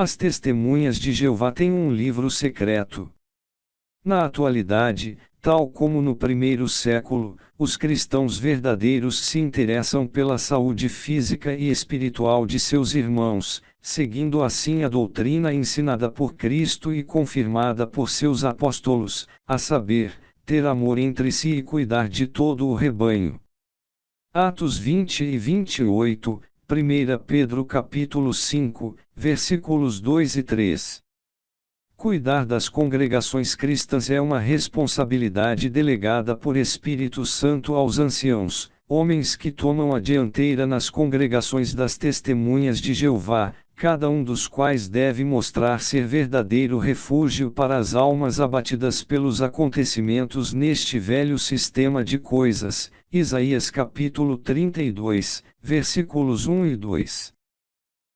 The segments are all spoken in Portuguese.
As Testemunhas de Jeová têm um livro secreto. Na atualidade, tal como no primeiro século, os cristãos verdadeiros se interessam pela saúde física e espiritual de seus irmãos, seguindo assim a doutrina ensinada por Cristo e confirmada por seus apóstolos, a saber, ter amor entre si e cuidar de todo o rebanho. Atos 20 e 28, 1 Pedro capítulo 5, versículos 2 e 3. Cuidar das congregações cristãs é uma responsabilidade delegada por Espírito Santo aos anciãos, homens que tomam a dianteira nas congregações das Testemunhas de Jeová, cada um dos quais deve mostrar ser verdadeiro refúgio para as almas abatidas pelos acontecimentos neste velho sistema de coisas. Isaías capítulo 32, versículos 1 e 2.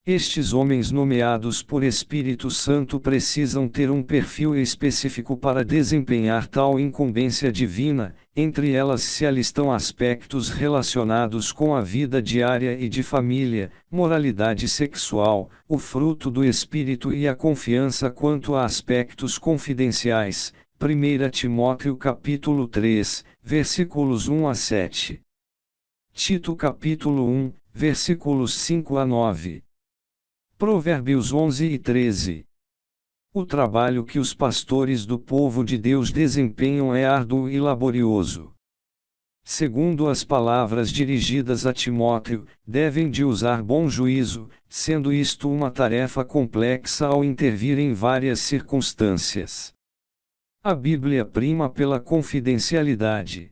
Estes homens nomeados por Espírito Santo precisam ter um perfil específico para desempenhar tal incumbência divina, entre elas se alistam aspectos relacionados com a vida diária e de família, moralidade sexual, o fruto do Espírito e a confiança quanto a aspectos confidenciais. 1 Timóteo capítulo 3, versículos 1 a 7. Tito capítulo 1, versículos 5 a 9. Provérbios 11 e 13. O trabalho que os pastores do povo de Deus desempenham é árduo e laborioso. Segundo as palavras dirigidas a Timóteo, devem de usar bom juízo, sendo isto uma tarefa complexa ao intervir em várias circunstâncias. A Bíblia prima pela confidencialidade.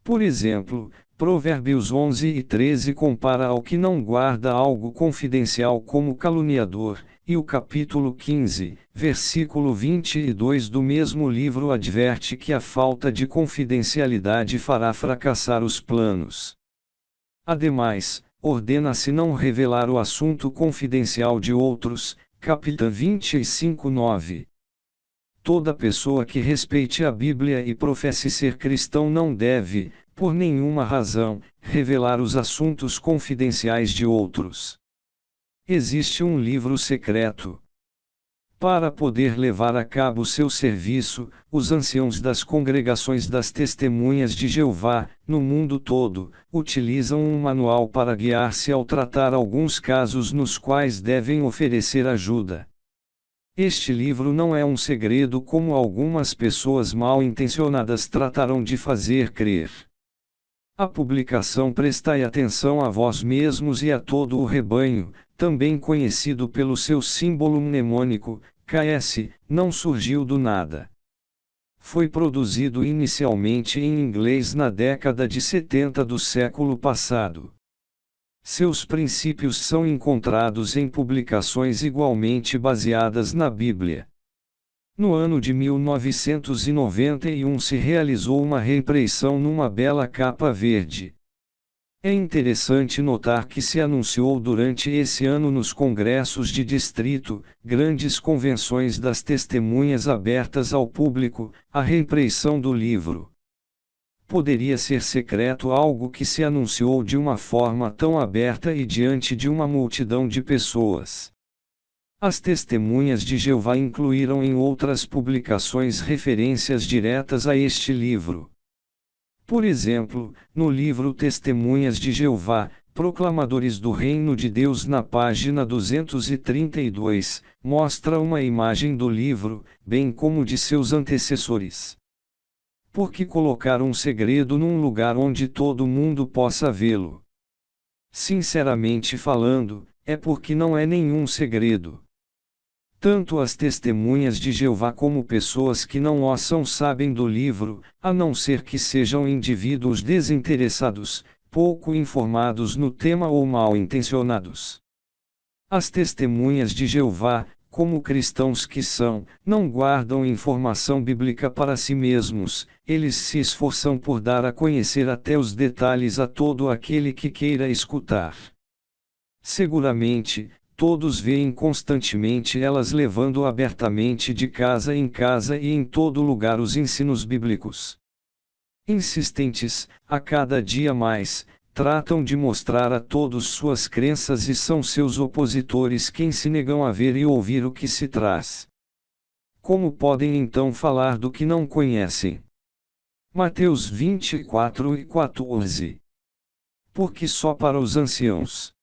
Por exemplo, Provérbios 11 e 13 compara ao que não guarda algo confidencial como caluniador, e o capítulo 15, versículo 22 do mesmo livro adverte que a falta de confidencialidade fará fracassar os planos. Ademais, ordena-se não revelar o assunto confidencial de outros, capítulo 25, 9. Toda pessoa que respeite a Bíblia e professe ser cristão não deve, por nenhuma razão, revelar os assuntos confidenciais de outros. Existe um livro secreto. Para poder levar a cabo seu serviço, os anciãos das congregações das Testemunhas de Jeová, no mundo todo, utilizam um manual para guiar-se ao tratar alguns casos nos quais devem oferecer ajuda. Este livro não é um segredo como algumas pessoas mal intencionadas tratarão de fazer crer. A publicação Prestai atenção a vós mesmos e a todo o rebanho, também conhecido pelo seu símbolo mnemônico, KS, não surgiu do nada. Foi produzido inicialmente em inglês na década de 70 do século passado. Seus princípios são encontrados em publicações igualmente baseadas na Bíblia. No ano de 1991 se realizou uma reimpressão numa bela capa verde. É interessante notar que se anunciou durante esse ano nos congressos de distrito, grandes convenções das testemunhas abertas ao público, a reimpressão do livro. Poderia ser secreto algo que se anunciou de uma forma tão aberta e diante de uma multidão de pessoas. As Testemunhas de Jeová incluíram em outras publicações referências diretas a este livro. Por exemplo, no livro Testemunhas de Jeová, Proclamadores do Reino de Deus, na página 232, mostra uma imagem do livro, bem como de seus antecessores. Por que colocar um segredo num lugar onde todo mundo possa vê-lo? Sinceramente falando, é porque não é nenhum segredo. Tanto as Testemunhas de Jeová como pessoas que não o são sabem do livro, a não ser que sejam indivíduos desinteressados, pouco informados no tema ou mal intencionados. As Testemunhas de Jeová, como cristãos que são, não guardam informação bíblica para si mesmos, eles se esforçam por dar a conhecer até os detalhes a todo aquele que queira escutar. Seguramente, todos veem constantemente elas levando abertamente de casa em casa e em todo lugar os ensinos bíblicos. Insistentes, a cada dia mais, tratam de mostrar a todos suas crenças e são seus opositores quem se negam a ver e ouvir o que se traz. Como podem então falar do que não conhecem? Mateus 24:14. Porque só para os anciãos.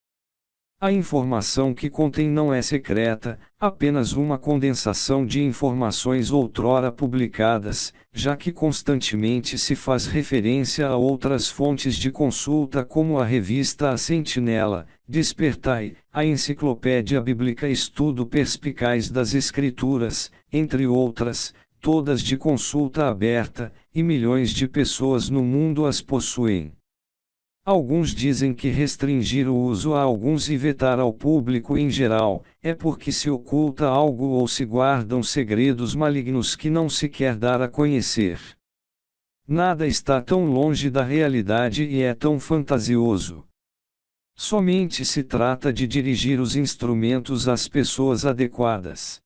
A informação que contém não é secreta, apenas uma condensação de informações outrora publicadas, já que constantemente se faz referência a outras fontes de consulta como a revista A Sentinela, Despertai, a Enciclopédia Bíblica Estudo Perspicaz das Escrituras, entre outras, todas de consulta aberta, e milhões de pessoas no mundo as possuem. Alguns dizem que restringir o uso a alguns e vetar ao público em geral, é porque se oculta algo ou se guardam segredos malignos que não se quer dar a conhecer. Nada está tão longe da realidade e é tão fantasioso. Somente se trata de dirigir os instrumentos às pessoas adequadas.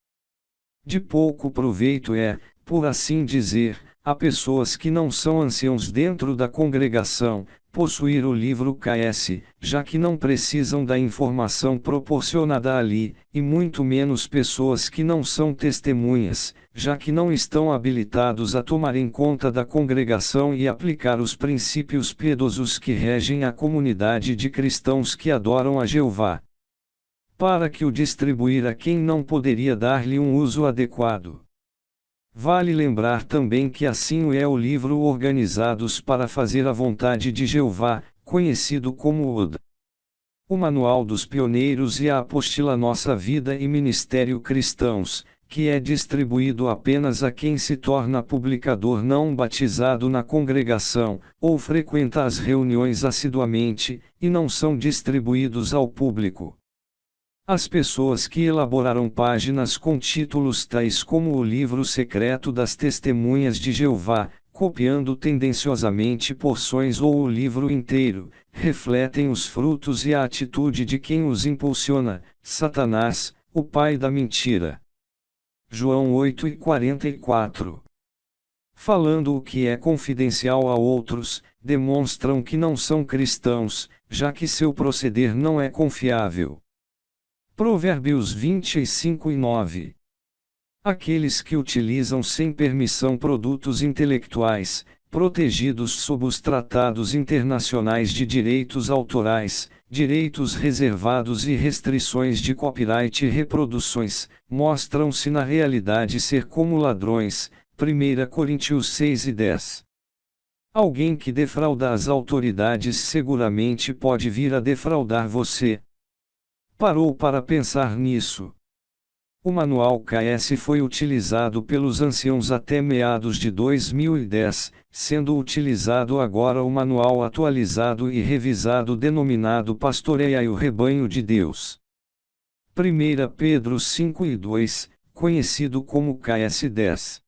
De pouco proveito é, por assim dizer, a pessoas que não são anciãos dentro da congregação, possuir o livro KS, já que não precisam da informação proporcionada ali, e muito menos pessoas que não são testemunhas, já que não estão habilitados a tomar em conta da congregação e aplicar os princípios piedosos que regem a comunidade de cristãos que adoram a Jeová. Para que o distribuir a quem não poderia dar-lhe um uso adequado. Vale lembrar também que assim é o livro Organizados para Fazer a Vontade de Jeová, conhecido como UD. O Manual dos Pioneiros e a apostila Nossa Vida e Ministério Cristãos, que é distribuído apenas a quem se torna publicador não batizado na congregação, ou frequenta as reuniões assiduamente, e não são distribuídos ao público. As pessoas que elaboraram páginas com títulos tais como o Livro Secreto das Testemunhas de Jeová, copiando tendenciosamente porções ou o livro inteiro, refletem os frutos e a atitude de quem os impulsiona, Satanás, o pai da mentira. João 8:44. Falando o que é confidencial a outros, demonstram que não são cristãos, já que seu proceder não é confiável. Provérbios 25:9. Aqueles que utilizam sem permissão produtos intelectuais, protegidos sob os tratados internacionais de direitos autorais, direitos reservados e restrições de copyright e reproduções, mostram-se na realidade ser como ladrões. 1 Coríntios 6:10. Alguém que defrauda as autoridades seguramente pode vir a defraudar você. Parou para pensar nisso. O manual KS foi utilizado pelos anciãos até meados de 2010, sendo utilizado agora o manual atualizado e revisado denominado Pastoreai o Rebanho de Deus. 1 Pedro 5:2, conhecido como KS 10.